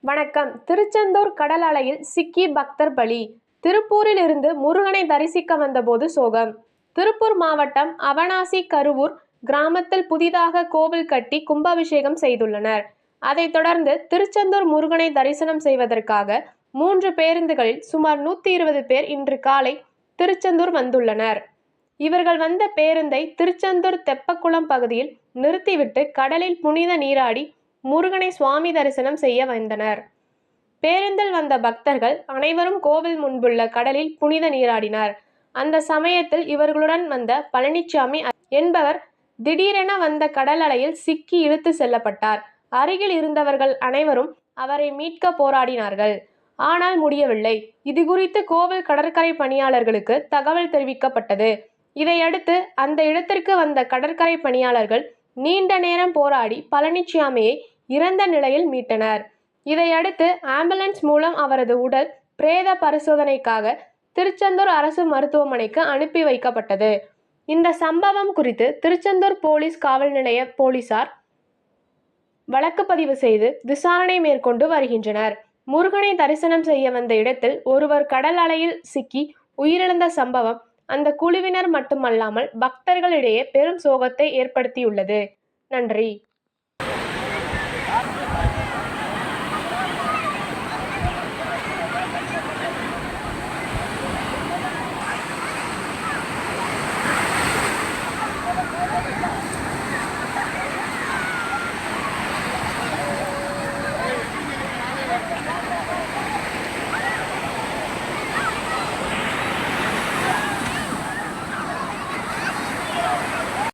வணக்கம். திருச்செந்தூர் கடல் அலையில் சிக்கி பக்தர் பலி. திருப்பூரில் இருந்து முருகனை தரிசிக்க வந்தபோது சோகம். திருப்பூர் மாவட்டம் அவனாசி கருவூர் கிராமத்தில் புதிதாக கோவில் கட்டி கும்பாபிஷேகம் செய்துள்ளனர். அதைத் தொடர்ந்து திருச்செந்தூர் முருகனை தரிசனம் செய்வதற்காக 3 பேருந்துகளில் சுமார் 120 பேர் இன்று காலை திருச்செந்தூர் வந்துள்ளனர். இவர்கள் வந்த பேருந்தை திருச்செந்தூர் தெப்பக்குளம் பகுதியில் நிறுத்திவிட்டு கடலில் புனித நீராடி முருகனை சுவாமி தரிசனம் செய்ய வந்தனர். பேருந்தில் வந்த பக்தர்கள் அனைவரும் கோவில் முன்புள்ள கடலில் புனித நீராடினர். அந்த சமயத்தில் இவர்களுடன் வந்த பழனிசாமி என்பவர் திடீரென வந்த கடல் அலையில் சிக்கி இழுத்து செல்லப்பட்டார். அருகில் இருந்தவர்கள் அனைவரும் அவரை மீட்க போராடினார்கள். ஆனால் முடியவில்லை. இதுகுறித்து கோவில் கடற்கரை பணியாளர்களுக்கு தகவல் தெரிவிக்கப்பட்டது. இதையடுத்து அந்த இடத்திற்கு வந்த கடற்கரை பணியாளர்கள் நீண்ட நேரம் போராடி பழனிசாமியை இறந்த நிலையில் மீட்டனர். இதையடுத்து ஆம்புலன்ஸ் மூலம் அவரது உடல் பிரேத பரிசோதனைக்காக திருச்செந்தூர் அரசு மருத்துவமனைக்கு அனுப்பி வைக்கப்பட்டது. இந்த சம்பவம் குறித்து திருச்செந்தூர் போலீஸ் காவல் நிலைய போலீசார் வழக்கு பதிவு செய்து விசாரணை மேற்கொண்டு வருகின்றனர். முருகனை தரிசனம் செய்ய வந்த இடத்தில் ஒருவர் கடல் அலையில் சிக்கி உயிரிழந்த சம்பவம் அந்த குழுவினர் மட்டுமல்லாமல் பக்தர்களிடையே பெரும் சோகத்தை ஏற்படுத்தியுள்ளது. நன்றி.